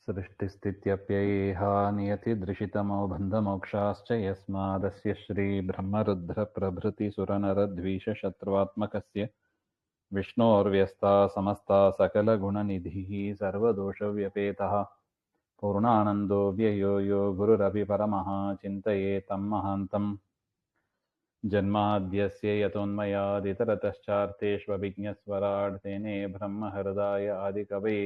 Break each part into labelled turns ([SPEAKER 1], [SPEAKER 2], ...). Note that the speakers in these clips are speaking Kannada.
[SPEAKER 1] सृष्टिस्थित्यप्ययेह नियतिदृशितमो बन्धमोक्षाश्च यस्मादस्य श्रीब्रह्मरुद्रप्रभृतिसुरनरद्वीषशत्रुवात्मकस्य विष्णोर्व्यस्ता समस्ता सकलगुणनिधिः सर्वदोषव्यपेतः पूर्णानन्दो व्ययो यो गुरुरपि परमः चिन्तयेतं महान्तम् जन्माद्यस्य यतोन्मयादितरतश्चार्तेष्वभिज्ञस्वराट् तेने ब्रह्महृदाय आदिकवये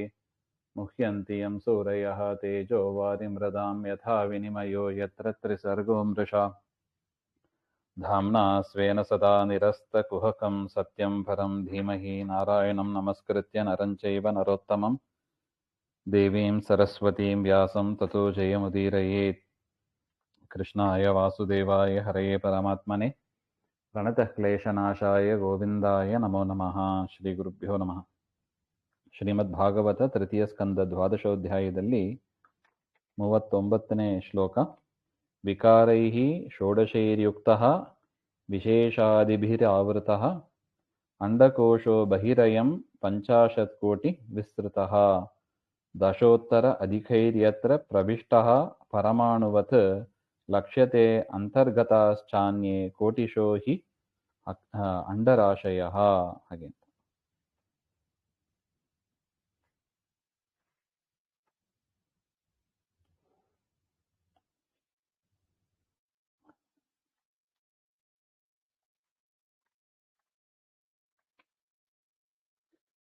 [SPEAKER 1] मुह्यन्ति यं सूरयः तेजो वारिमृदां यथा विनिमयो यत्र त्रिसर्गो मृषा धाम्ना स्वेन सदा निरस्तकुहकं सत्यं परं धीमहि नारायणं नमस्कृत्य नरं चैव नरोत्तमं देवीं सरस्वतीं व्यासं ततो जयमुदीरयेत्। कृष्णाय वासुदेवाय हरये परमात्मने प्रणतः क्लेशनाशाय गोविन्दाय नमो नमः। श्रीगुरुभ्यो नमः। ಶ್ರೀಮದ್ಭಾಗವತ ತೃತೀಯ ಸ್ಕಂದ ದ್ವಾದಶೋಧ್ಯಾಯದಲ್ಲಿ 39ನೇ ಶ್ಲೋಕ. ವಿಕಾರೈಃ ಷೋಡಶೈರ್ಯುಕ್ತಃ ವಿಶೇಷಾದಿಭಿರಾವೃತಃ ಅಂಡಕೋಶೋ ಬಹಿರಯಂ 50 ಕೋಟಿ ವಿಸ್ತೃತಃ ದಶೋತ್ತರ ಅಧಿಕೈರ್ಯತ್ರ ಪ್ರವಿಷ್ಟಃ ಪರಮಾಣುವತ್ ಲಕ್ಷ್ಯತೆ ಅಂತರ್ಗತಾಶ್ಚಾನ್ಯೇ ಕೋಟಿಶೋ ಹಿ ಅಂಡರಾಶಯಃ. ಹಾಗೆ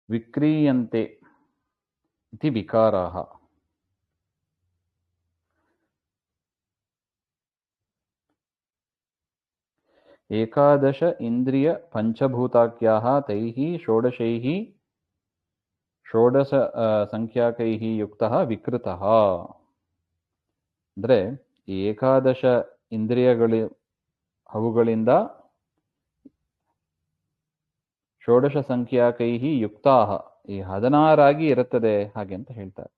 [SPEAKER 1] ವಿಕ್ರೀಯಂತೆ ಇತಿ ವಿಕಾರಾಃ. ಏಕಾದಶ ಇಂದ್ರಿಯ ಪಂಚಭೂತಾಖ್ಯಾಃ ತೈಃ ಷೋಡಶೈಃ ಷೋಡಶ ಸಂಖ್ಯಾಕೈಃ ಯುಕ್ತಃ ವಿಕೃತಃ. ಅಂದರೆ ಏಕಾದಶ ಇಂದ್ರಿಯಗಳು ಅವುಗಳಿಂದ ಷೋಡಶ ಸಂಖ್ಯಾಕೈಃ ಯುಕ್ತಾಃ ಈ 16 ಇರುತ್ತದೆ ಹಾಗೆ ಅಂತ ಹೇಳ್ತಾರೆ.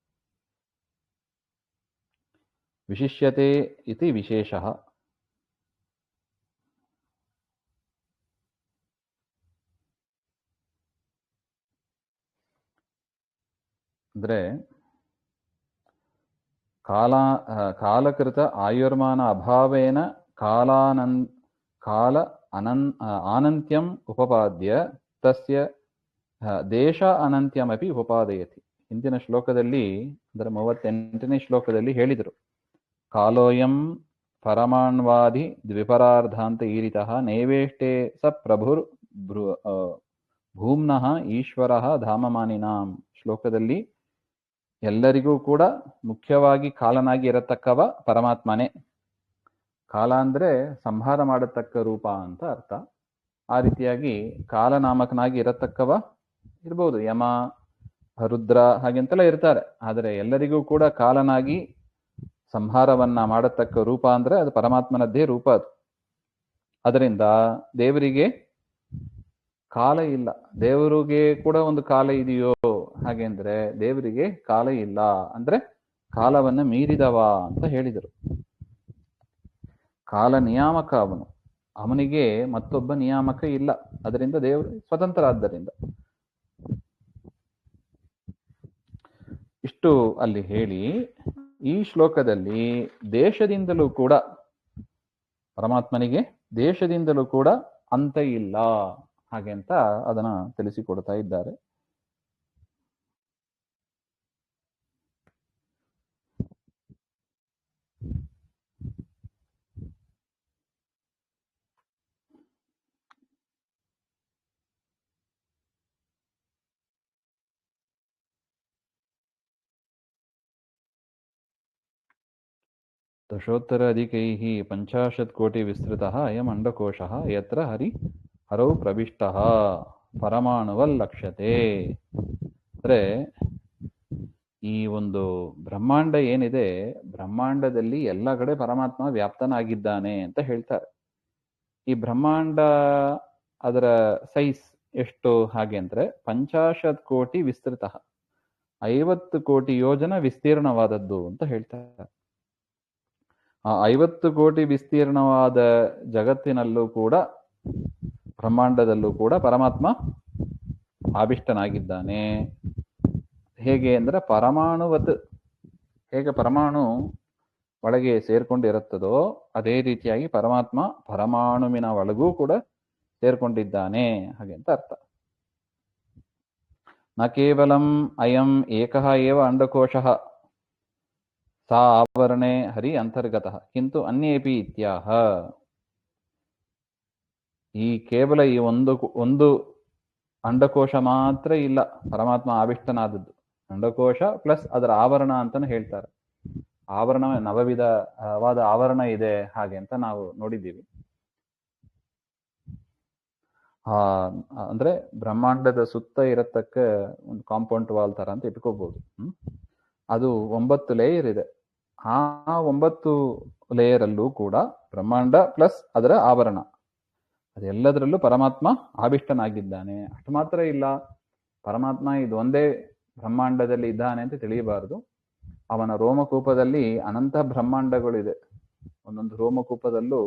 [SPEAKER 1] ವಿಶಿಷ್ಯತೆ ಇತಿ ವಿಶೇಷಃ. ಅಂದರೆ ಕಾಲಕೃತ ಆಯುರ್ಮಾನ ಅಭಾವೇನ ಆನಂತ್ಯಂ ಉಪಪಾದ್ಯ ತಸ್ಯ ದೇಶ ಅನಂತ್ಯಮಪಿ ಉಪಪಾದಯತಿ. ಹಿಂದಿನ ಶ್ಲೋಕದಲ್ಲಿ ಅಂದರೆ 38ನೇ ಶ್ಲೋಕದಲ್ಲಿ ಹೇಳಿದರು, ಕಾಲೋಯಂ ಪರಮಾಣ್ವಾದಿ ದ್ವಿಪರಾರ್ಧಾಂತ ಈರಿತಃ ನೈವೇಷ್ಟೇ ಸ ಪ್ರಭುರ್ ಭೂಮ್ನಃ ಈಶ್ವರಃ ಧಾಮಮಾನಿನಾಂ. ಶ್ಲೋಕದಲ್ಲಿ ಎಲ್ಲರಿಗೂ ಕೂಡ ಮುಖ್ಯವಾಗಿ ಕಾಲನಾಗಿ ಇರತಕ್ಕವ ಪರಮಾತ್ಮನೇ. ಕಾಲ ಅಂದರೆ ಸಂಹಾರ ಮಾಡತಕ್ಕ ರೂಪ ಅಂತ ಅರ್ಥ. ಆ ರೀತಿಯಾಗಿ ಕಾಲನಾಮಕನಾಗಿ ಇರತಕ್ಕವ ಇರ್ಬೋದು, ಯಮ ರುದ್ರ ಹಾಗೆಂತೆಲ್ಲ ಇರ್ತಾರೆ. ಆದರೆ ಎಲ್ಲರಿಗೂ ಕೂಡ ಕಾಲನಾಗಿ ಸಂಹಾರವನ್ನ ಮಾಡತಕ್ಕ ರೂಪ ಅಂದ್ರೆ ಅದು ಪರಮಾತ್ಮನದ್ದೇ ರೂಪ ಅದು. ಅದರಿಂದ ದೇವರಿಗೆ ಕಾಲ ಇಲ್ಲ. ದೇವರಿಗೆ ಕೂಡ ಒಂದು ಕಾಲ ಇದೆಯೋ ಹಾಗೆ ಅಂದ್ರೆ ದೇವರಿಗೆ ಕಾಲ ಇಲ್ಲ. ಅಂದ್ರೆ ಕಾಲವನ್ನ ಮೀರಿದವ ಅಂತ ಹೇಳಿದರು. ಕಾಲ ನಿಯಾಮಕ ಅವನಿಗೆ ಮತ್ತೊಬ್ಬ ನಿಯಾಮಕ ಇಲ್ಲ. ಅದರಿಂದ ದೇವರು ಸ್ವತಂತ್ರ. ಆದ್ದರಿಂದ ಇಷ್ಟು ಅಲ್ಲಿ ಹೇಳಿ ಈ ಶ್ಲೋಕದಲ್ಲಿ ದೇಶದಿಂದಲೂ ಕೂಡ ಪರಮಾತ್ಮನಿಗೆ ದೇಶದಿಂದಲೂ ಕೂಡ ಅಂತ ಇಲ್ಲ ಹಾಗೆ ಅಂತ ಅದನ್ನ ತಿಳಿಸಿಕೊಡ್ತಾ ಇದ್ದಾರೆ. ದಶೋತ್ತರ ಅಧಿಕೈಃ 50 ಕೋಟಿ ವಿಸ್ತೃತಃ ಅಯಂ ಅಂಡಕೋಶಃ ಯತ್ರ ಹರೌ ಪ್ರವಿಷ್ಟಃ ಪರಮಾಣುವಲ್ಲಕ್ಷ್ಯತೆ. ಅಂದ್ರೆ ಈ ಒಂದು ಬ್ರಹ್ಮಾಂಡ ಏನಿದೆ, ಬ್ರಹ್ಮಾಂಡದಲ್ಲಿ ಎಲ್ಲ ಕಡೆ ಪರಮಾತ್ಮ ವ್ಯಾಪ್ತನಾಗಿದ್ದಾನೆ ಅಂತ ಹೇಳ್ತಾರೆ. ಈ ಬ್ರಹ್ಮಾಂಡ ಅದರ ಸೈಜ್ ಎಷ್ಟು ಹಾಗೆ ಅಂದ್ರೆ 50 ಕೋಟಿ ವಿಸ್ತೃತಃ 50 ಕೋಟಿ ಯೋಜನ ವಿಸ್ತೀರ್ಣವಾದದ್ದು ಅಂತ ಹೇಳ್ತಾರೆ. ಆ 50 ಕೋಟಿ ವಿಸ್ತೀರ್ಣವಾದ ಜಗತ್ತಿನಲ್ಲೂ ಕೂಡ ಬ್ರಹ್ಮಾಂಡದಲ್ಲೂ ಕೂಡ ಪರಮಾತ್ಮ ಆವಿಷ್ಟನಾಗಿದ್ದಾನೆ. ಹೇಗೆ ಅಂದ್ರೆ ಪರಮಾಣುವತ್ ಹೇಗೆ ಪರಮಾಣು ಒಳಗೆ ಸೇರ್ಕೊಂಡಿರುತ್ತದೋ ಅದೇ ರೀತಿಯಾಗಿ ಪರಮಾತ್ಮ ಪರಮಾಣುವಿನ ಒಳಗೂ ಕೂಡ ಸೇರ್ಕೊಂಡಿದ್ದಾನೆ ಹಾಗೆ ಅಂತ ಅರ್ಥ. ನ ಕೇವಲಂ ಅಯಂ ಏಕಃ ಏವ ಅಂಡಕೋಶಃ ಸಾ ಆವರಣೆ ಹರಿ ಅಂತರ್ಗತಃ ಕಿಂತು ಅನ್ಯೇಪಿ ಇತ್ಯಾಹ. ಈ ಕೇವಲ ಈ ಒಂದು ಅಂಡಕೋಶ ಮಾತ್ರ ಇಲ್ಲ ಪರಮಾತ್ಮ ಆವಿಷ್ಟನಾದದ್ದು. ಅಂಡಕೋಶ ಪ್ಲಸ್ ಅದರ ಆವರಣ ಅಂತಾನು ಹೇಳ್ತಾರೆ. ಆವರಣ ನವವಿಧವಾದ ಆವರಣ ಇದೆ ಹಾಗೆ ಅಂತ ನಾವು ನೋಡಿದ್ದೀವಿ. ಅಂದ್ರೆ ಬ್ರಹ್ಮಾಂಡದ ಸುತ್ತ ಇರತಕ್ಕ ಒಂದು ಕಾಂಪೌಂಡ್ ವಾಲ್ ತರ ಅಂತ ಇಟ್ಕೋಬಹುದು. ಅದು 9 ಲೇಯರ್ ಇದೆ. ಆ 9 ಲೇಯರ್ ಅಲ್ಲೂ ಕೂಡ ಬ್ರಹ್ಮಾಂಡ ಪ್ಲಸ್ ಅದರ ಆವರಣ ಅದೆಲ್ಲದರಲ್ಲೂ ಪರಮಾತ್ಮ ಆವಿಷ್ಟನಾಗಿದ್ದಾನೆ. ಅಷ್ಟು ಮಾತ್ರ ಇಲ್ಲ, ಪರಮಾತ್ಮ ಇದು ಒಂದೇ ಬ್ರಹ್ಮಾಂಡದಲ್ಲಿ ಇದ್ದಾನೆ ಅಂತ ತಿಳಿಯಬಾರದು. ಅವನ ರೋಮಕೂಪದಲ್ಲಿ ಅನಂತ ಬ್ರಹ್ಮಾಂಡಗಳಿದೆ. ಒಂದೊಂದು ರೋಮಕೂಪದಲ್ಲೂ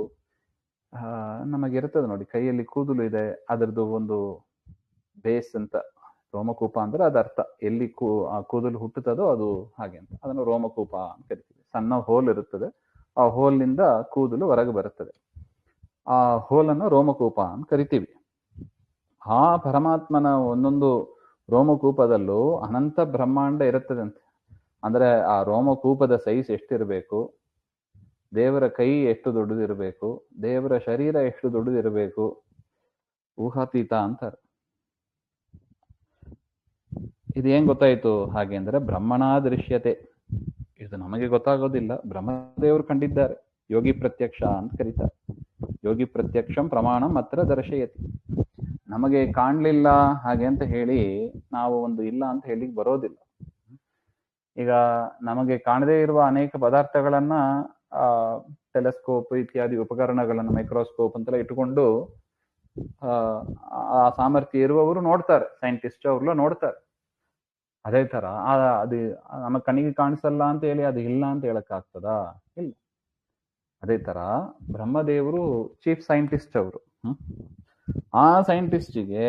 [SPEAKER 1] ನಮಗಿರ್ತದೆ ನೋಡಿ, ಕೈಯಲ್ಲಿ ಕೂದಲು ಇದೆ, ಅದರದ್ದು ಒಂದು ಬೇಸ್ ಅಂತ. ರೋಮಕೂಪ ಅಂದ್ರೆ ಅದರ್ಥ ಎಲ್ಲಿ ಆ ಕೂದಲು ಹುಟ್ಟುತ್ತದೋ ಅದು ಹಾಗೆ ಅಂತ ಅದನ್ನು ರೋಮಕೂಪ ಅಂತ ಕರಿತೀವಿ. ಸಣ್ಣ ಹೋಲ್ ಇರುತ್ತದೆ, ಆ ಹೋಲ್ನಿಂದ ಕೂದಲು ಹೊರಗೆ ಬರುತ್ತದೆ. ಆ ಹೋಲನ್ನು ರೋಮಕೂಪ ಅಂತ ಕರಿತೀವಿ. ಆ ಪರಮಾತ್ಮನ ಒಂದೊಂದು ರೋಮಕೂಪದಲ್ಲೂ ಅನಂತ ಬ್ರಹ್ಮಾಂಡ ಇರುತ್ತದಂತೆ. ಅಂದ್ರೆ ಆ ರೋಮಕೂಪದ ಸೈಜ್ ಎಷ್ಟಿರಬೇಕು, ದೇವರ ಕೈ ಎಷ್ಟು ದೊಡ್ಡದಿರಬೇಕು, ದೇವರ ಶರೀರ ಎಷ್ಟು ದೊಡ್ಡದಿರಬೇಕು, ಊಹಾತೀತ ಅಂತಾರೆ. ಇದು ಏನ್ ಗೊತ್ತಾಯ್ತು ಹಾಗೆ ಅಂದ್ರೆ ಬ್ರಹ್ಮಣಾ ದೃಶ್ಯತೆ. ಇದು ನಮಗೆ ಗೊತ್ತಾಗೋದಿಲ್ಲ, ಬ್ರಹ್ಮದೇವರು ಕಂಡಿದ್ದಾರೆ. ಯೋಗಿ ಪ್ರತ್ಯಕ್ಷ ಅಂತ ಕರೀತಾರೆ. ಯೋಗಿ ಪ್ರತ್ಯಕ್ಷಂ ಪ್ರಮಾಣಂ ಮಾತ್ರ ದರ್ಶಯತಿ. ನಮಗೆ ಕಾಣ್ಲಿಲ್ಲ ಹಾಗೆ ಅಂತ ಹೇಳಿ ನಾವು ಒಂದು ಇಲ್ಲ ಅಂತ ಹೇಳಿಕ್ ಬರೋದಿಲ್ಲ. ಈಗ ನಮಗೆ ಕಾಣದೇ ಇರುವ ಅನೇಕ ಪದಾರ್ಥಗಳನ್ನ ಟೆಲೆಸ್ಕೋಪ್ ಇತ್ಯಾದಿ ಉಪಕರಣಗಳನ್ನು, ಮೈಕ್ರೋಸ್ಕೋಪ್ ಅಂತೆಲ್ಲ ಇಟ್ಟುಕೊಂಡು ಆ ಸಾಮರ್ಥ್ಯ ಇರುವವರು ನೋಡ್ತಾರೆ, ಸೈಂಟಿಸ್ಟ್ ಅವ್ರೆಲ್ಲ ನೋಡ್ತಾರೆ. ಅದೇ ತರ ಅದು ನಮ್ಮ ಕಣ್ಣಿಗೆ ಕಾಣಿಸಲ್ಲ ಅಂತ ಹೇಳಿ ಅದು ಇಲ್ಲ ಅಂತ ಹೇಳಕ್ ಆಗ್ತದಾ? ಇಲ್ಲ. ಅದೇ ತರ ಬ್ರಹ್ಮದೇವರು ಚೀಫ್ ಸೈಂಟಿಸ್ಟ್ ಅವರು. ಆ ಸೈಂಟಿಸ್ಟಿಗೆ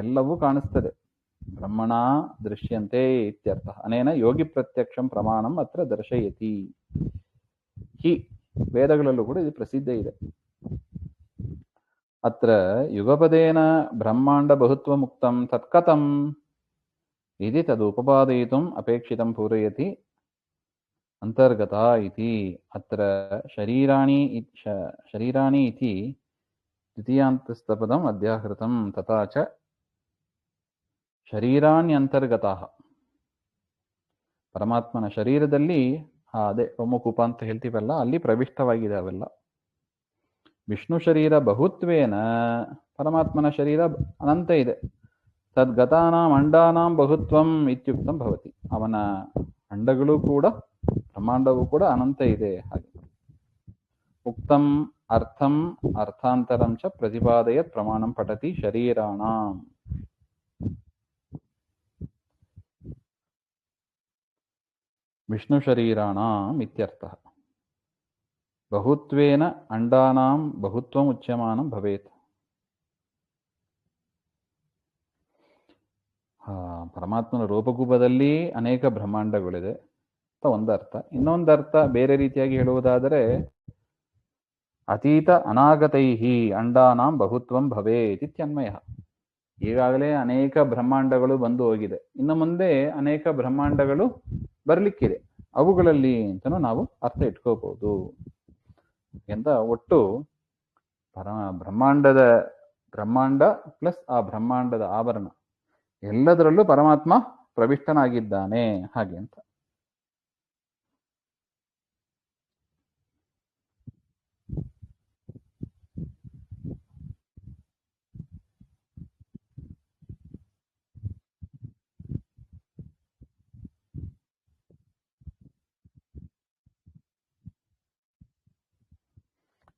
[SPEAKER 1] ಎಲ್ಲವೂ ಕಾಣಿಸ್ತದೆ. ಬ್ರಹ್ಮಣ ದೃಶ್ಯಂತೆ ಇತ್ಯರ್ಥ. ಅನೇನ ಯೋಗಿ ಪ್ರತ್ಯಕ್ಷಂ ಪ್ರಮಾಣಂ ಅತ್ರ ದರ್ಶಯತಿ. ಹಿ ವೇದಗಳಲ್ಲೂ ಕೂಡ ಇದು ಪ್ರಸಿದ್ಧ ಇದೆ. ಅತ್ರ ಯುಗಪದೇನ ಬ್ರಹ್ಮಾಂಡ ಬಹುತ್ವ ಮುಕ್ತಂ ತತ್ಕಥಂ ಇತಿ ತದುಪಪಾದಯಿತುಂ ಅಪೇಕ್ಷಿತಂ ಪೂರಯತಿ ಅಂತರ್ಗತ ಇತಿ. ಅತ್ರ ಶರೀರಾಣಿ ಇತಿ ದ್ವಿತೀಯಾಂತಸ್ಥಪದಂ ಅಧ್ಯಾಹೃತಂ ತಥಾ ಚ ಶರೀರಾಣ್ಯಂತರ್ಗತಃ. ಪರಮಾತ್ಮನ ಶರೀರದಲ್ಲಿ ಅದೇ ರೋಮಕೂಪ ಅಂತ ಹೇಳ್ತೀವಲ್ಲ, ಅಲ್ಲಿ ಪ್ರವಿಷ್ಟವಾಗಿದೆ ಅವೆಲ್ಲ. ವಿಷ್ಣು ಶರೀರ ಬಹುತ್ವೇನ, ಪರಮಾತ್ಮನ ಶರೀರ ಅನಂತ ಇದೆ. ತದ್ಗತಾನಾಂ ಅಂಡಾನಾಂ ಬಹುತ್ವಂ ಇತ್ಯುಕ್ತಂ ಭವತಿ. ಅವನ ಅಂಡಗಳು ಕೂಡ ಬ್ರಹ್ಮಾಂಡವೂ ಕೂಡ ಅನಂತ ಇದೆ ಹಾಗೆ. ಉಕ್ತಂ ಅರ್ಥಂ ಅರ್ಥಾಂತರಂ ಚ ಪ್ರತಿಪಾದಯತ್ ಪ್ರಮಾಣಂ ಪಠತಿ ಶರೀರಾಣಾಂ. ವಿಷ್ಣು ಶರೀರಾಣಾಂ ಇತ್ಯರ್ಥಃ. ಬಹುತ್ವೇನ ಅಂಡಾನಾಂ ಬಹುತ್ವಂ ಉಚ್ಯಮಾನಂ ಭವೇತ್. ಪರಮಾತ್ಮನ ರೂಪಕೂಪದಲ್ಲಿ ಅನೇಕ ಬ್ರಹ್ಮಾಂಡಗಳಿದೆ ಅಂತ ಒಂದರ್ಥ. ಇನ್ನೊಂದರ್ಥ ಬೇರೆ ರೀತಿಯಾಗಿ ಹೇಳುವುದಾದರೆ ಅತೀತ ಅನಾಗತೈಹಿ ಅಂಡಾನಾಂ ಬಹುತ್ವಂ ಭವೇತ್ ಇತ್ಯನ್ವಯ. ಈಗಾಗಲೇ ಅನೇಕ ಬ್ರಹ್ಮಾಂಡಗಳು ಬಂದು ಹೋಗಿದೆ, ಇನ್ನು ಮುಂದೆ ಅನೇಕ ಬ್ರಹ್ಮಾಂಡಗಳು ಬರ್ಲಿಕ್ಕಿದೆ, ಅವುಗಳಲ್ಲಿ ಅಂತನೂ ನಾವು ಅರ್ಥ ಇಟ್ಕೋಬಹುದು ಎಂತ. ಒಟ್ಟು ಬ್ರಹ್ಮಾಂಡ ಪ್ಲಸ್ ಆ ಬ್ರಹ್ಮಾಂಡದ ಆವರಣ ಎಲ್ಲದರಲ್ಲೂ ಪರಮಾತ್ಮ ಪ್ರವಿಷ್ಟನಾಗಿದ್ದಾನೆ ಹಾಗೆ ಅಂತ.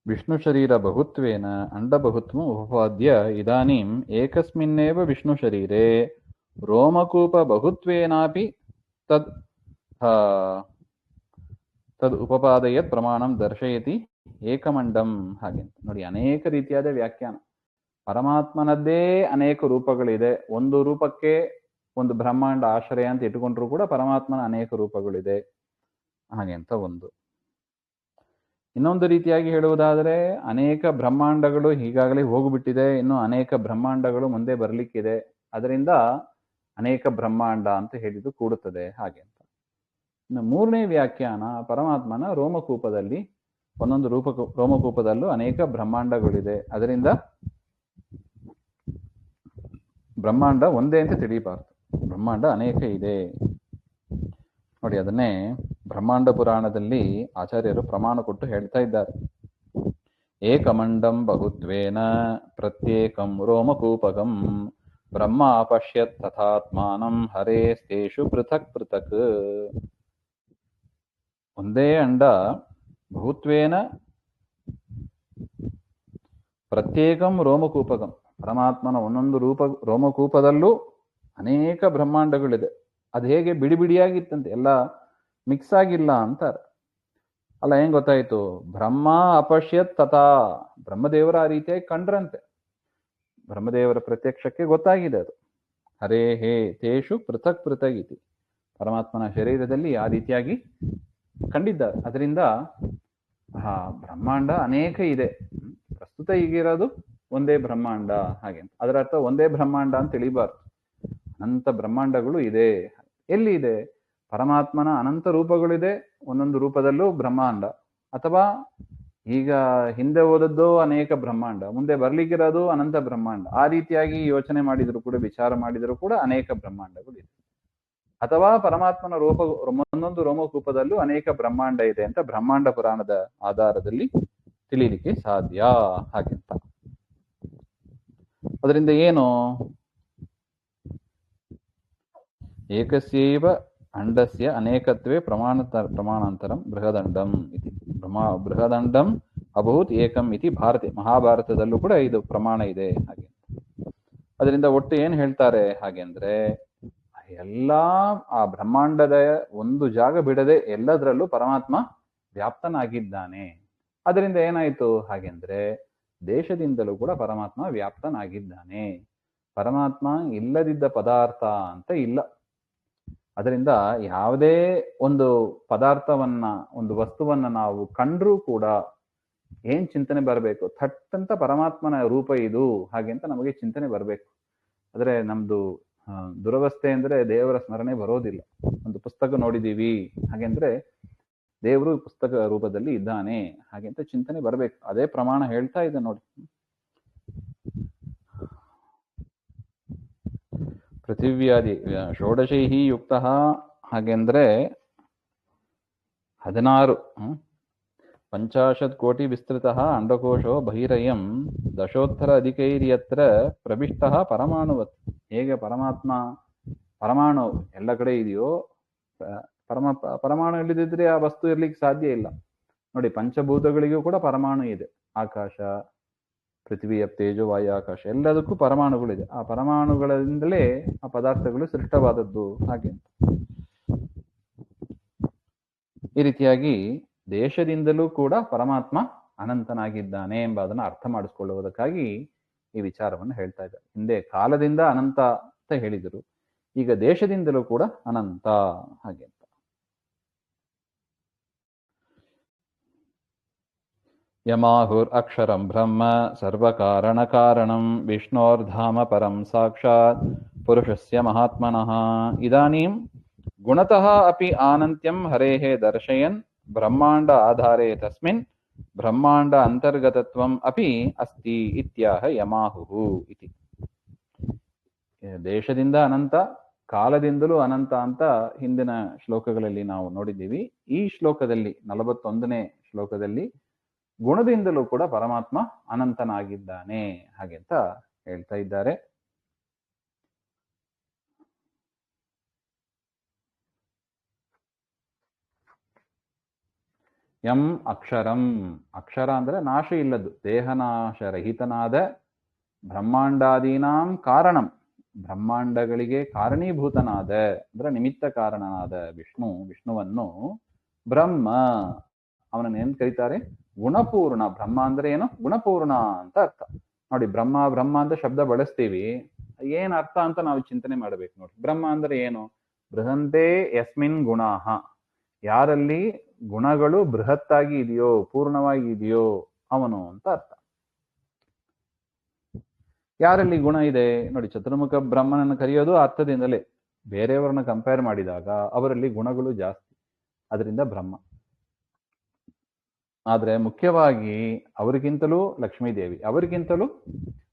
[SPEAKER 1] ವಿಷ್ಣು ಶರೀರ ಬಹುತ್ವೇನ ಅಂಡಬಹುತ್ವಂ ಉಪಪಾದ್ಯ ಇದಾನೀಂ ಏಕಸ್ಮಿನ್ನೇವ ವಿಷ್ಣು ಶರೀರೆ ರೋಮಕೂಪ ಬಹುತ್ವೇನಾಪಿ ತದ್ ಉಪಪಾದಯತ್ ಪ್ರಮಾಣಂ ದರ್ಶಯತಿ ಏಕಮಂಡಂ ಹಾಗೆ ಅಂತ. ನೋಡಿ, ಅನೇಕ ರೀತಿಯಾದ ವ್ಯಾಖ್ಯಾನ. ಪರಮಾತ್ಮನದ್ದೇ ಅನೇಕ ರೂಪಗಳಿದೆ. ಒಂದು ರೂಪಕ್ಕೆ ಒಂದು ಬ್ರಹ್ಮಾಂಡ ಆಶ್ರಯ ಅಂತ ಇಟ್ಟುಕೊಂಡ್ರು ಕೂಡ ಪರಮಾತ್ಮನ ಅನೇಕ ರೂಪಗಳಿದೆ. ಹಾಗೆ ಅಂತ ಒಂದು. ಇನ್ನೊಂದು ರೀತಿಯಾಗಿ ಹೇಳುವುದಾದರೆ ಅನೇಕ ಬ್ರಹ್ಮಾಂಡಗಳು ಈಗಾಗಲೇ ಹೋಗ್ಬಿಟ್ಟಿದೆ, ಇನ್ನು ಅನೇಕ ಬ್ರಹ್ಮಾಂಡಗಳು ಮುಂದೆ ಬರ್ಲಿಕ್ಕಿದೆ, ಅದರಿಂದ ಅನೇಕ ಬ್ರಹ್ಮಾಂಡ ಅಂತ ಹೇಳಿದ್ದು ಕೂಡುತ್ತದೆ ಹಾಗೆ ಅಂತ. ಇನ್ನು ಮೂರನೇ ವ್ಯಾಖ್ಯಾನ ಪರಮಾತ್ಮನ ರೋಮಕೂಪದಲ್ಲಿ, ಒಂದೊಂದು ರೋಮಕೂಪದಲ್ಲೂ ಅನೇಕ ಬ್ರಹ್ಮಾಂಡಗಳಿದೆ, ಅದರಿಂದ ಬ್ರಹ್ಮಾಂಡ ಒಂದೇ ಅಂತ ತಿಳಿಯಬಾರ್ದು, ಬ್ರಹ್ಮಾಂಡ ಅನೇಕ ಇದೆ. ನೋಡಿ, ಅದನ್ನೇ ಬ್ರಹ್ಮಾಂಡ ಪುರಾಣದಲ್ಲಿ ಆಚಾರ್ಯರು ಪ್ರಮಾಣ ಕೊಟ್ಟು ಹೇಳ್ತಾ ಇದ್ದಾರೆ. ಏಕಮಂಡಂ ಬಹುತ್ವೇನ ಪ್ರತ್ಯೇಕಂ ರೋಮಕೂಪಕಂ ಬ್ರಹ್ಮ ಅಪಶ್ಯತ್ ತಥಾತ್ಮಾನಂ ಹರೇಸ್ತೇಷು ಪೃಥಕ್ ಪೃಥಕ್. ಒಂದೇ ಅಂಡ ಬಹುತ್ವೇನ ಪ್ರತ್ಯೇಕಂ ರೋಮಕೂಪಕಂ, ಪರಮಾತ್ಮನ ಒಂದೊಂದು ರೋಮಕೂಪದಲ್ಲೂ ಅನೇಕ ಬ್ರಹ್ಮಾಂಡಗಳಿದೆ. ಅದು ಹೇಗೆ ಬಿಡಿ ಬಿಡಿಯಾಗಿತ್ತಂತೆ, ಎಲ್ಲ ಮಿಕ್ಸ್ ಆಗಿಲ್ಲ ಅಂತಾರೆ. ಅಲ್ಲ, ಹೆಂಗ್ ಗೊತ್ತಾಯ್ತು? ಬ್ರಹ್ಮ ಅಪಶ್ಯತ್ ತಥಾ, ಬ್ರಹ್ಮದೇವರ ಆ ರೀತಿಯಾಗಿ ಕಂಡ್ರಂತೆ, ಬ್ರಹ್ಮದೇವರ ಪ್ರತ್ಯಕ್ಷಕ್ಕೆ ಗೊತ್ತಾಗಿದೆ ಅದು. ಹರೇ ಹೇ ತೇಷು ಪೃಥಕ್ ಪೃಥಗಿತಿ, ಪರಮಾತ್ಮನ ಶರೀರದಲ್ಲಿ ಆ ರೀತಿಯಾಗಿ ಕಂಡಿದ್ದಾರೆ. ಅದರಿಂದ ಬ್ರಹ್ಮಾಂಡ ಅನೇಕ ಇದೆ. ಪ್ರಸ್ತುತ ಈಗಿರೋದು ಒಂದೇ ಬ್ರಹ್ಮಾಂಡ ಹಾಗೆ ಅಂತ. ಅದರ ಅರ್ಥ ಒಂದೇ ಬ್ರಹ್ಮಾಂಡ ಅಂತ ತಿಳಿಬಾರ್ದು, ಅನಂತ ಬ್ರಹ್ಮಾಂಡಗಳು ಇದೆ. ಎಲ್ಲಿ ಇದೆ? ಪರಮಾತ್ಮನ ಅನಂತ ರೂಪಗಳಿದೆ, ಒಂದೊಂದು ರೂಪದಲ್ಲೂ ಬ್ರಹ್ಮಾಂಡ. ಅಥವಾ ಈಗ ಹಿಂದೆ ಓದದ್ದು ಅನೇಕ ಬ್ರಹ್ಮಾಂಡ, ಮುಂದೆ ಬರ್ಲಿಕ್ಕಿರೋದು ಅನಂತ ಬ್ರಹ್ಮಾಂಡ. ಆ ರೀತಿಯಾಗಿ ಯೋಚನೆ ಮಾಡಿದ್ರು ಕೂಡ, ವಿಚಾರ ಮಾಡಿದ್ರು ಕೂಡ ಅನೇಕ ಬ್ರಹ್ಮಾಂಡಗಳು ಇದೆ. ಅಥವಾ ಪರಮಾತ್ಮನ ಒಂದೊಂದು ರೋಮಕೂಪದಲ್ಲೂ ಅನೇಕ ಬ್ರಹ್ಮಾಂಡ ಇದೆ ಅಂತ ಬ್ರಹ್ಮಾಂಡ ಪುರಾಣದ ಆಧಾರದಲ್ಲಿ ತಿಳಿಲಿಕ್ಕೆ ಸಾಧ್ಯ ಹಾಗೆಂತ. ಅದರಿಂದ ಏನು? ಏಕಸ್ಯೈವ ಅಂಡಸ್ಯ ಅನೇಕತ್ವೇ ಪ್ರಮಾಣಾಂತರಂ ಬೃಹದಂಡಂ ಇತಿ. ಬೃಹದಂಡಂ ಅಭೂತ್ ಏಕಂ ಇತಿ ಭಾರತೆ, ಮಹಾಭಾರತದಲ್ಲೂ ಕೂಡ ಇದು ಪ್ರಮಾಣ ಇದೆ ಹಾಗೆ. ಅದರಿಂದ ಒಟ್ಟು ಏನ್ ಹೇಳ್ತಾರೆ ಹಾಗೆ ಅಂದ್ರೆ, ಎಲ್ಲಾ ಆ ಬ್ರಹ್ಮಾಂಡದ ಒಂದು ಜಾಗ ಬಿಡದೆ ಎಲ್ಲದರಲ್ಲೂ ಪರಮಾತ್ಮ ವ್ಯಾಪ್ತನಾಗಿದ್ದಾನೆ. ಅದರಿಂದ ಏನಾಯ್ತು ಹಾಗೆಂದ್ರೆ, ದೇಶದಿಂದಲೂ ಕೂಡ ಪರಮಾತ್ಮ ವ್ಯಾಪ್ತನಾಗಿದ್ದಾನೆ. ಪರಮಾತ್ಮ ಇಲ್ಲದಿದ್ದ ಪದಾರ್ಥ ಅಂತ ಇಲ್ಲ. ಅದರಿಂದ ಯಾವುದೇ ಒಂದು ಪದಾರ್ಥವನ್ನ, ಒಂದು ವಸ್ತುವನ್ನ ನಾವು ಕಂಡ್ರೂ ಕೂಡ ಏನ್ ಚಿಂತನೆ ಬರಬೇಕು? ಥಟ್ಟಂತ ಪರಮಾತ್ಮನ ರೂಪ ಇದು ಹಾಗೆ ಅಂತ ನಮಗೆ ಚಿಂತನೆ ಬರಬೇಕು. ಆದ್ರೆ ನಮ್ದು ದುರವಸ್ಥೆ ಅಂದ್ರೆ ದೇವರ ಸ್ಮರಣೆ ಬರೋದಿಲ್ಲ. ಒಂದು ಪುಸ್ತಕ ನೋಡಿದೀವಿ ಹಾಗೆಂದ್ರೆ ದೇವರು ಪುಸ್ತಕ ರೂಪದಲ್ಲಿ ಇದ್ದಾನೆ ಹಾಗೆಂತ ಚಿಂತನೆ ಬರಬೇಕು. ಅದೇ ಪ್ರಮಾಣ ಹೇಳ್ತಾ ಇದೆ ನೋಡಿ. ಪೃಥಿವ್ಯಾದಿ ಷೋಡಶೈಹಿ ಯುಕ್ತ ಹಾಗೆಂದ್ರೆ 16 50 ಕೋಟಿ ವಿಸ್ತೃತ ಅಂಡಕೋಶೋ ಬಹಿರಯಂ ದಶೋತ್ತರ ಅಧಿಕೈರ್ಯತ್ರ ಪ್ರವಿಷ್ಟ ಪರಮಾಣುವತ್. ಹೇಗೆ ಪರಮಾಣು ಎಲ್ಲ ಕಡೆ ಇದೆಯೋ, ಪರಮಾಣು ಇಲ್ಲದಿದ್ರೆ ಆ ವಸ್ತು ಇರ್ಲಿಕ್ಕೆ ಸಾಧ್ಯ ಇಲ್ಲ. ನೋಡಿ, ಪಂಚಭೂತಗಳಿಗೂ ಕೂಡ ಪರಮಾಣು ಇದೆ. ಆಕಾಶ, ಪೃಥ್ವಿ, ತೇಜೋ, ವಾಯು, ಆಕಾಶ ಎಲ್ಲದಕ್ಕೂ ಪರಮಾಣುಗಳಿದೆ. ಆ ಪರಮಾಣುಗಳಿಂದಲೇ ಆ ಪದಾರ್ಥಗಳು ಸೃಷ್ಟವಾದದ್ದು ಹಾಗೆ. ಈ ರೀತಿಯಾಗಿ ದೇಶದಿಂದಲೂ ಕೂಡ ಪರಮಾತ್ಮ ಅನಂತನಾಗಿದ್ದಾನೆ ಎಂಬುದನ್ನು ಅರ್ಥ ಮಾಡಿಸ್ಕೊಳ್ಳುವುದಕ್ಕಾಗಿ ಈ ವಿಚಾರವನ್ನು ಹೇಳ್ತಾ ಇದ್ದಾರೆ. ಹಿಂದೆ ಕಾಲದಿಂದ ಅನಂತ ಅಂತ ಹೇಳಿದರು, ಈಗ ದೇಶದಿಂದಲೂ ಕೂಡ ಅನಂತ ಹಾಗೆ ಅಂತ. ಯಮಾಹುರ್ ಅಕ್ಷರಂ ಬ್ರಹ್ಮ ಸರ್ವಕಾರಣ ಕಾರಣಂ ವಿಷ್ಣೋರ್ಧಾಮ ಪರಂ ಸಾಕ್ಷಾತ್ ಪುರುಷಸ್ಯ ಮಹಾತ್ಮನಃ ಇದಾನೀಂ ಗುಣತಃ ಅಪಿ ಆನಂತ್ಯಂ ಹರೇಃ ದರ್ಶಯನ್ ಬ್ರಹ್ಮಾಂಡ ಆಧಾರೇ ತಸ್ಮಿನ್ ಬ್ರಹ್ಮಾಂಡ ಅಂತರ್ಗತತ್ವಂ ಅಪಿ ಅಸ್ತಿ ಇತ್ಯಾಹ ಯಮಾಹುಹು ಇತಿ. ದೇಶದಿಂದ ಅನಂತ, ಕಾಲದಿಂದಲೂ ಅನಂತ ಅಂತ ಹಿಂದಿನ ಶ್ಲೋಕಗಳಲ್ಲಿ ನಾವು ನೋಡಿದ್ದೀವಿ. ಈ ಶ್ಲೋಕದಲ್ಲಿ 41ನೇ ಶ್ಲೋಕದಲ್ಲಿ ಗುಣದಿಂದಲೂ ಕೂಡ ಪರಮಾತ್ಮ ಅನಂತನಾಗಿದ್ದಾನೆ ಹಾಗೆ ಅಂತ ಹೇಳ್ತಾ ಇದ್ದಾರೆ. ಯಂ ಅಕ್ಷರಂ, ಅಕ್ಷರ ಅಂದ್ರೆ ನಾಶ ಇಲ್ಲದ್ದು, ದೇಹನಾಶರಹಿತನಾದ ಬ್ರಹ್ಮಾಂಡಾದೀನಾಂ ಕಾರಣಂ, ಬ್ರಹ್ಮಾಂಡಗಳಿಗೆ ಕಾರಣೀಭೂತನಾದ ಅಂದ್ರೆ ನಿಮಿತ್ತ ಕಾರಣನಾದ ವಿಷ್ಣುವನ್ನು ಬ್ರಹ್ಮ, ಅವನನ್ನು ಏನ್ ಕರೀತಾರೆ? ಗುಣಪೂರ್ಣ. ಬ್ರಹ್ಮ ಅಂದ್ರೆ ಏನು? ಗುಣಪೂರ್ಣ ಅಂತ ಅರ್ಥ. ನೋಡಿ, ಬ್ರಹ್ಮ ಅಂತ ಶಬ್ದ ಬಳಸ್ತೀವಿ, ಏನ್ ಅರ್ಥ ಅಂತ ನಾವು ಚಿಂತನೆ ಮಾಡ್ಬೇಕು ನೋಡಿ. ಬ್ರಹ್ಮ ಅಂದ್ರೆ ಏನು? ಬೃಹಂತೆ ಯಸ್ಮಿನ್ ಗುಣಾಹ, ಯಾರಲ್ಲಿ ಗುಣಗಳು ಬೃಹತ್ತಾಗಿ ಇದೆಯೋ, ಪೂರ್ಣವಾಗಿ ಇದೆಯೋ ಅವನು ಅಂತ ಅರ್ಥ. ಯಾರಲ್ಲಿ ಗುಣ ಇದೆ ನೋಡಿ, ಚತುರ್ಮುಖ ಬ್ರಹ್ಮನನ್ನು ಕರೆಯೋದು ಅರ್ಥದಿಂದಲೇ. ಬೇರೆಯವರನ್ನ ಕಂಪೇರ್ ಮಾಡಿದಾಗ ಅವರಲ್ಲಿ ಗುಣಗಳು ಜಾಸ್ತಿ, ಅದರಿಂದ ಬ್ರಹ್ಮ. ಆದ್ರೆ ಮುಖ್ಯವಾಗಿ ಅವರಿಗಿಂತಲೂ ಲಕ್ಷ್ಮೀದೇವಿ, ಅವರಿಗಿಂತಲೂ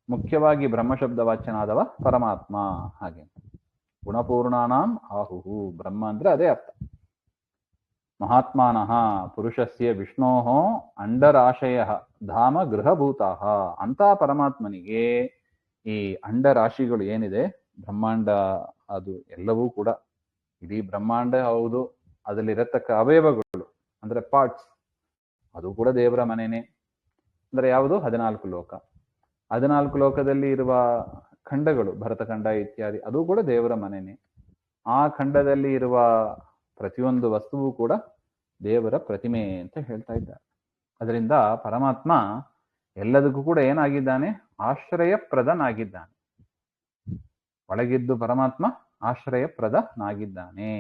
[SPEAKER 1] ಮುಖ್ಯವಾಗಿ ಬ್ರಹ್ಮಶಬ್ದ ವಾಚ್ಯನಾದವ ಪರಮಾತ್ಮ. ಹಾಗೆ ಗುಣಪೂರ್ಣಾನಾಂ ಆಹುಹು, ಬ್ರಹ್ಮ ಅಂದ್ರೆ ಅದೇ ಅರ್ಥ. ಮಹಾತ್ಮಾನಃ ಪುರುಷಸ್ಯ ವಿಷ್ಣೋಃ ಅಂಡರಾಶಯ ಧಾಮ ಗೃಹಭೂತಃ ಅಂತ ಪರಮಾತ್ಮನಿಗೆ ಈ ಅಂಡರಾಶಿಗಳು ಏನಿದೆ, ಬ್ರಹ್ಮಾಂಡ, ಅದು ಎಲ್ಲವೂ ಕೂಡ ಇಡೀ ಬ್ರಹ್ಮಾಂಡ ಹೌದು, ಅದರಲ್ಲಿರತಕ್ಕ ಅವಯವಗಳು ಅಂದ್ರೆ ಪಾರ್ಟ್ಸ್, ಅದು ಕೂಡ ದೇವರ ಮನೆನೇ. ಅಂದ್ರೆ ಯಾವುದು? 14 ಲೋಕ. 14 ಲೋಕದಲ್ಲಿ ಇರುವ ಖಂಡಗಳು, ಭರತಖಂಡ ಇತ್ಯಾದಿ, ಅದು ಕೂಡ ದೇವರ ಮನೆನೇ. ಆ ಖಂಡದಲ್ಲಿ ಇರುವ ಪ್ರತಿಯೊಂದು ವಸ್ತುವು ಕೂಡ ದೇವರ ಪ್ರತಿಮೆ ಅಂತ ಹೇಳ್ತಾ ಇದ್ದಾರೆ. ಅದರಿಂದ ಪರಮಾತ್ಮ ಎಲ್ಲದಕ್ಕೂ ಕೂಡ ಏನಾಗಿದ್ದಾನೆ? ಆಶ್ರಯಪ್ರದನಾಗಿದ್ದಾನೆ. ಒಳಗಿದ್ದು ಪರಮಾತ್ಮ ಆಶ್ರಯಪ್ರದನಾಗಿದ್ದಾನೆ.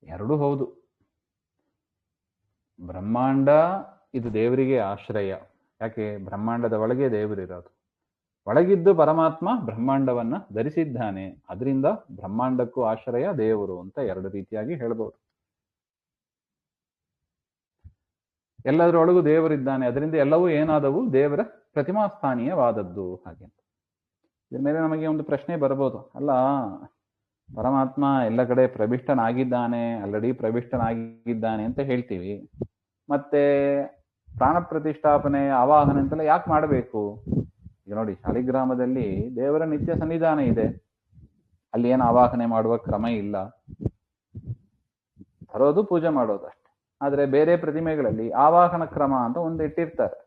[SPEAKER 1] ಎರಡೂ ಹೌದು. ಬ್ರಹ್ಮಾಂಡ ಇದು ದೇವರಿಗೆ ಆಶ್ರಯ. ಯಾಕೆ? ಬ್ರಹ್ಮಾಂಡದ ಒಳಗೆ ದೇವರಿರೋದು. ಒಳಗಿದ್ದು ಪರಮಾತ್ಮ ಬ್ರಹ್ಮಾಂಡವನ್ನ ಧರಿಸಿದ್ದಾನೆ. ಅದರಿಂದ ಬ್ರಹ್ಮಾಂಡಕ್ಕೂ ಆಶ್ರಯ ದೇವರು ಅಂತ ಎರಡು ರೀತಿಯಾಗಿ ಹೇಳ್ಬೋದು. ಎಲ್ಲದರೊಳಗೂ ದೇವರಿದ್ದಾನೆ, ಅದರಿಂದ ಎಲ್ಲವೂ ಏನಾದವು? ದೇವರ ಪ್ರತಿಮಾ ಸ್ಥಾನೀಯವಾದದ್ದು. ಹಾಗೆ ಇದ್ರ ಮೇಲೆ ನಮಗೆ ಒಂದು ಪ್ರಶ್ನೆ ಬರ್ಬೋದು, ಅಲ್ಲ ಪರಮಾತ್ಮ ಎಲ್ಲ ಕಡೆ ಪ್ರವಿಷ್ಟನಾಗಿದ್ದಾನೆ, ಆಲ್ರೆಡಿ ಪ್ರವಿಷ್ಟನಾಗಿದ್ದಾನೆ ಅಂತ ಹೇಳ್ತೀವಿ, ಮತ್ತೆ ಪ್ರಾಣ ಪ್ರತಿಷ್ಠಾಪನೆ ಆವಾಹನೆ ಅಂತೆಲ್ಲ ಯಾಕೆ ಮಾಡಬೇಕು? ಈಗ ನೋಡಿ, ಶಾಲಿಗ್ರಾಮದಲ್ಲಿ ದೇವರ ನಿತ್ಯ ಸನ್ನಿಧಾನ ಇದೆ, ಅಲ್ಲಿ ಏನು ಆವಾಹನೆ ಮಾಡುವ ಕ್ರಮ ಇಲ್ಲ, ತರೋದು ಪೂಜೆ ಮಾಡೋದು ಅಷ್ಟೆ. ಆದ್ರೆ ಬೇರೆ ಪ್ರತಿಮೆಗಳಲ್ಲಿ ಆವಾಹನ ಕ್ರಮ ಅಂತ ಒಂದು ಇಟ್ಟಿರ್ತಾರೆ.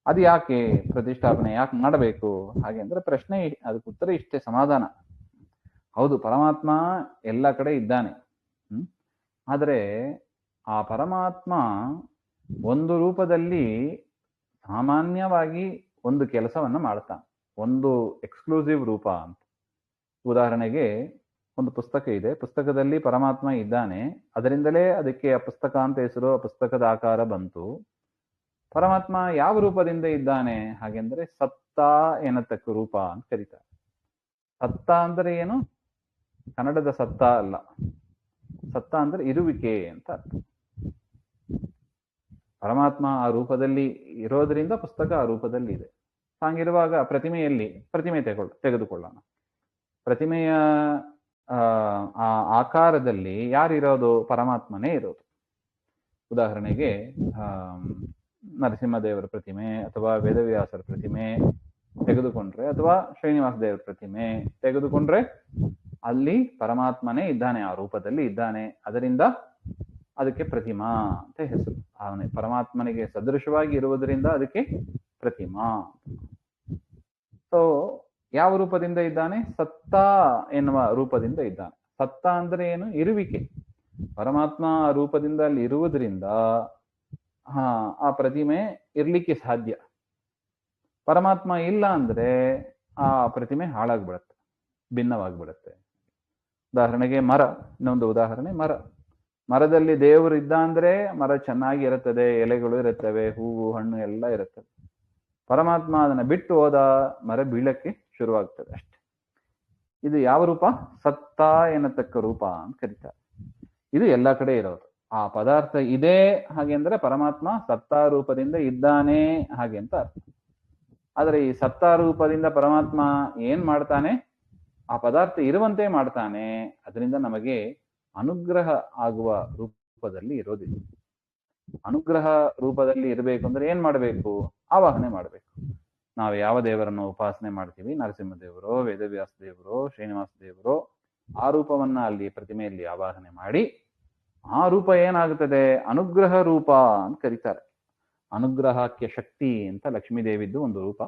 [SPEAKER 1] ಅದು ಯಾಕೆ ಪ್ರತಿಷ್ಠಾಪನೆ ಯಾಕೆ ಮಾಡಬೇಕು? ಹಾಗೆ ಅಂದ್ರೆ ಪ್ರಶ್ನೆ, ಅದಕ್ಕೆ ಉತ್ತರ ಇಷ್ಟೇ, ಸಮಾಧಾನ. ಹೌದು, ಪರಮಾತ್ಮ ಎಲ್ಲ ಕಡೆ ಇದ್ದಾನೆ. ಆದ್ರೆ ಆ ಪರಮಾತ್ಮ ಒಂದು ರೂಪದಲ್ಲಿ ಸಾಮಾನ್ಯವಾಗಿ ಒಂದು ಕೆಲಸವನ್ನ ಮಾಡ್ತಾನೆ, ಒಂದು ಎಕ್ಸ್ಕ್ಲೂಸಿವ್ ರೂಪ ಅಂತ. ಉದಾಹರಣೆಗೆ ಒಂದು ಪುಸ್ತಕ ಇದೆ, ಪುಸ್ತಕದಲ್ಲಿ ಪರಮಾತ್ಮ ಇದ್ದಾನೆ, ಅದರಿಂದಲೇ ಅದಕ್ಕೆ ಆ ಪುಸ್ತಕ ಅಂತ ಹೆಸರು, ಆ ಪುಸ್ತಕದ ಆಕಾರ ಬಂತು. ಪರಮಾತ್ಮ ಯಾವ ರೂಪದಿಂದ ಇದ್ದಾನೆ? ಹಾಗೆಂದ್ರೆ ಸತ್ತ ಎನ್ನತಕ್ಕ ರೂಪ ಅಂತ ಕರೀತಾರೆ. ಸತ್ತ ಅಂದ್ರೆ ಏನು? ಕನ್ನಡದ ಸತ್ತ ಅಲ್ಲ, ಸತ್ತ ಅಂದ್ರೆ ಇರುವಿಕೆ ಅಂತ ಅರ್ಥ. ಪರಮಾತ್ಮ ಆ ರೂಪದಲ್ಲಿ ಇರೋದ್ರಿಂದ ಪುಸ್ತಕ ಆ ರೂಪದಲ್ಲಿ ಇದೆ. ಹಾಗಿರುವಾಗ ಪ್ರತಿಮೆ ತೆಗೆದುಕೊಳ್ಳೋಣ. ಪ್ರತಿಮೆಯ ಆ ಆಕಾರದಲ್ಲಿ ಯಾರಿರೋದು? ಪರಮಾತ್ಮನೇ ಇರೋದು. ಉದಾಹರಣೆಗೆ ನರಸಿಂಹದೇವರ ಪ್ರತಿಮೆ ಅಥವಾ ವೇದವ್ಯಾಸರ ಪ್ರತಿಮೆ ತೆಗೆದುಕೊಂಡ್ರೆ, ಅಥವಾ ಶ್ರೀನಿವಾಸ ದೇವರ ಪ್ರತಿಮೆ ತೆಗೆದುಕೊಂಡ್ರೆ, ಅಲ್ಲಿ ಪರಮಾತ್ಮನೇ ಇದ್ದಾನೆ, ಆ ರೂಪದಲ್ಲಿ ಇದ್ದಾನೆ. ಅದರಿಂದ ಅದಕ್ಕೆ ಪ್ರತಿಮಾ ಅಂತ ಹೆಸರು. ಅವನೇ ಪರಮಾತ್ಮನಿಗೆ ಸದೃಶವಾಗಿ ಇರುವುದರಿಂದ ಅದಕ್ಕೆ ಪ್ರತಿಮಾ. ಸೊ ಯಾವ ರೂಪದಿಂದ ಇದ್ದಾನೆ? ಸತ್ತ ಎನ್ನುವ ರೂಪದಿಂದ ಇದ್ದಾನೆ. ಸತ್ತ ಅಂದ್ರೆ ಏನು? ಇರುವಿಕೆ. ಪರಮಾತ್ಮ ಆ ರೂಪದಿಂದ ಅಲ್ಲಿ ಇರುವುದರಿಂದ ಆ ಪ್ರತಿಮೆ ಇರ್ಲಿಕ್ಕೆ ಸಾಧ್ಯ. ಪರಮಾತ್ಮ ಇಲ್ಲ ಅಂದ್ರೆ ಆ ಪ್ರತಿಮೆ ಹಾಳಾಗ್ಬಿಡತ್ತೆ, ಭಿನ್ನವಾಗಿಬಿಡತ್ತೆ. ಉದಾಹರಣೆಗೆ ಮರ, ಇನ್ನೊಂದು ಉದಾಹರಣೆ ಮರದಲ್ಲಿ ದೇವರು ಇದ್ದ ಅಂದ್ರೆ ಮರ ಚೆನ್ನಾಗಿ ಇರುತ್ತದೆ, ಎಲೆಗಳು ಇರುತ್ತವೆ, ಹೂವು ಹಣ್ಣು ಎಲ್ಲ ಇರುತ್ತದೆ. ಪರಮಾತ್ಮ ಅದನ್ನ ಬಿಟ್ಟು ಹೋದ, ಮರ ಬೀಳಕ್ಕೆ ಶುರುವಾಗ್ತದೆ ಅಷ್ಟೆ. ಇದು ಯಾವ ರೂಪ? ಸತ್ತ ಎನ್ನತಕ್ಕ ರೂಪ ಅಂತ ಕರೀತಾರೆ. ಇದು ಎಲ್ಲ ಕಡೆ ಇರೋದು. ಆ ಪದಾರ್ಥ ಇದೆ ಹಾಗೆ ಅಂದ್ರೆ ಪರಮಾತ್ಮ ಸತ್ತ ರೂಪದಿಂದ ಇದ್ದಾನೆ ಹಾಗೆ ಅಂತ ಅರ್ಥ. ಆದ್ರೆ ಈ ಸತ್ತ ರೂಪದಿಂದ ಪರಮಾತ್ಮ ಏನ್ ಮಾಡ್ತಾನೆ? ಆ ಪದಾರ್ಥ ಇರುವಂತೆ ಮಾಡ್ತಾನೆ. ಅದರಿಂದ ನಮಗೆ ಅನುಗ್ರಹ ಆಗುವ ರೂಪದಲ್ಲಿ ಇರೋದಿಲ್ಲ. ಅನುಗ್ರಹ ರೂಪದಲ್ಲಿ ಇರಬೇಕು ಅಂದ್ರೆ ಏನ್ ಮಾಡಬೇಕು? ಆವಾಹನೆ ಮಾಡಬೇಕು. ನಾವು ಯಾವ ದೇವರನ್ನು ಉಪಾಸನೆ ಮಾಡ್ತೀವಿ, ನರಸಿಂಹದೇವರೋ, ವೇದವ್ಯಾಸ ದೇವರೋ, ಶ್ರೀನಿವಾಸ ದೇವರೋ, ಆ ರೂಪವನ್ನ ಅಲ್ಲಿ ಪ್ರತಿಮೆಯಲ್ಲಿ ಆವಾಹನೆ ಮಾಡಿ, ಆ ರೂಪ ಏನಾಗುತ್ತದೆ? ಅನುಗ್ರಹ ರೂಪ ಅಂತ ಕರೀತಾರೆ. ಅನುಗ್ರಹಕ್ಕೆ ಶಕ್ತಿ ಅಂತ ಲಕ್ಷ್ಮೀದೇವಿದ್ದು ಒಂದು ರೂಪ.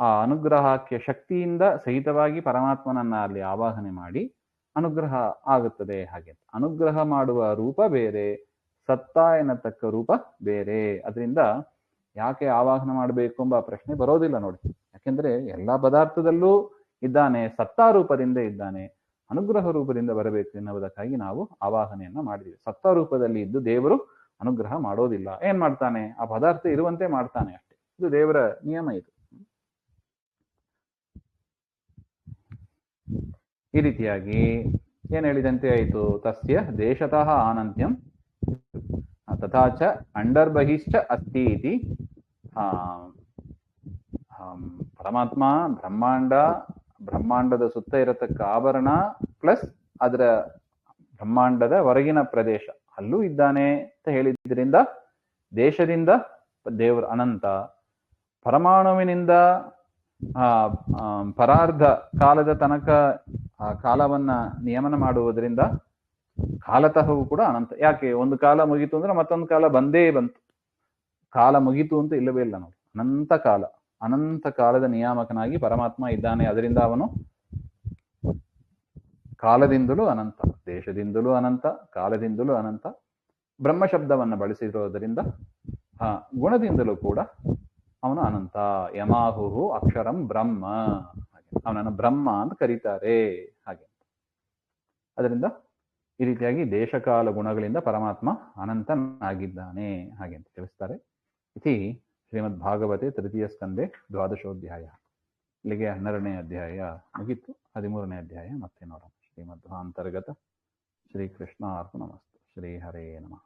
[SPEAKER 1] ಆ ಅನುಗ್ರಹಕ್ಕೆ ಶಕ್ತಿಯಿಂದ ಸಹಿತವಾಗಿ ಪರಮಾತ್ಮನನ್ನ ಅಲ್ಲಿ ಆವಾಹನೆ ಮಾಡಿ ಅನುಗ್ರಹ ಆಗುತ್ತದೆ. ಹಾಗೆ ಅನುಗ್ರಹ ಮಾಡುವ ರೂಪ ಬೇರೆ, ಸತ್ತ ಎನ್ನತಕ್ಕ ರೂಪ ಬೇರೆ. ಅದರಿಂದ ಯಾಕೆ ಆವಾಹನ ಮಾಡಬೇಕು ಎಂಬ ಪ್ರಶ್ನೆ ಬರೋದಿಲ್ಲ ನೋಡಿ. ಯಾಕೆಂದ್ರೆ ಎಲ್ಲಾ ಪದಾರ್ಥದಲ್ಲೂ ಇದ್ದಾನೆ, ಸತ್ತ ರೂಪದಿಂದ ಇದ್ದಾನೆ. ಅನುಗ್ರಹ ರೂಪದಿಂದ ಬರಬೇಕು ಎನ್ನುವುದಕ್ಕಾಗಿ ನಾವು ಆವಾಹನೆಯನ್ನ ಮಾಡಿದ್ವಿ. ಸತ್ತ ರೂಪದಲ್ಲಿ ಇದ್ದು ದೇವರು ಅನುಗ್ರಹ ಮಾಡೋದಿಲ್ಲ. ಏನ್ ಮಾಡ್ತಾನೆ? ಆ ಪದಾರ್ಥ ಇರುವಂತೆ ಮಾಡ್ತಾನೆ ಅಷ್ಟೇ. ಇದು ದೇವರ ನಿಯಮ ಇದು. ಈ ರೀತಿಯಾಗಿ ಏನ್ ಹೇಳಿದಂತೆ ಆಯಿತು? ತಸ್ಯ ದೇಶತಃ ಆನಂತ್ಯಂ ತಥಾಚ ಅಂಡರ್ಬಹಿಶ್ಚ ಅಸ್ತಿ ಇತಿ. ಪರಮಾತ್ಮ ಬ್ರಹ್ಮಾಂಡದ ಸುತ್ತ ಇರತಕ್ಕ ಆವರಣ ಪ್ಲಸ್ ಅದರ ಬ್ರಹ್ಮಾಂಡದ ಹೊರಗಿನ ಪ್ರದೇಶ ಅಲ್ಲೂ ಇದ್ದಾನೆ ಅಂತ ಹೇಳಿದ್ರಿಂದ ದೇಶದಿಂದ ದೇವರು ಅನಂತ, ಪರಮಾಣುವಿನಿಂದ ಪರಾರ್ಧ ಕಾಲದ ತನಕ ಕಾಲವನ್ನ ನಿಯಮನ ಮಾಡುವುದರಿಂದ ಕಾಲತಃವೂ ಕೂಡ ಅನಂತ. ಯಾಕೆ? ಒಂದು ಕಾಲ ಮುಗೀತು ಅಂದ್ರೆ ಮತ್ತೊಂದು ಕಾಲ ಬಂದೇ ಬಂತು. ಕಾಲ ಮುಗೀತು ಅಂತ ಇಲ್ಲವೇ ಇಲ್ಲ ನೋಡಿ. ಅನಂತ ಕಾಲದ ನಿಯಾಮಕನಾಗಿ ಪರಮಾತ್ಮ ಇದ್ದಾನೆ. ಅದರಿಂದ ಅವನು ಕಾಲದಿಂದಲೂ ಅನಂತ, ದೇಶದಿಂದಲೂ ಅನಂತ, ಕಾಲದಿಂದಲೂ ಅನಂತ. ಬ್ರಹ್ಮ ಶಬ್ದವನ್ನು ಬಳಸಿರೋದರಿಂದ ಗುಣದಿಂದಲೂ ಕೂಡ ಅವನು ಅನಂತ. ಯಮಾಹುಹು ಅಕ್ಷರಂ ಬ್ರಹ್ಮ, ಅವನನ್ನು ಬ್ರಹ್ಮ ಅಂತ ಕರೀತಾರೆ. ಹಾಗೆ ಅದರಿಂದ ಈ ರೀತಿಯಾಗಿ ದೇಶಕಾಲ ಗುಣಗಳಿಂದ ಪರಮಾತ್ಮ ಅನಂತನಾಗಿದ್ದಾನೆ ಹಾಗೆ ಅಂತ ತಿಳಿಸ್ತಾರೆ. ಇತಿ ಶ್ರೀಮದ್ ಭಾಗವತೆ ತೃತೀಯ ಸ್ಕಂದೆ ದ್ವಾದಶೋಧ್ಯಾಯ. ಇಲ್ಲಿಗೆ 12ನೇ ಅಧ್ಯಾಯ ಮುಗಿತು. 13ನೇ ಅಧ್ಯಾಯ ಮತ್ತೆ ನೋಡೋಣ. ಶ್ರೀಮಧ್ವಾಂತರ್ಗತ ಶ್ರೀಕೃಷ್ಣ ಅರ್ಪಣಮಸ್ತು. ಶ್ರೀ ಹರೇ ನಮಃ.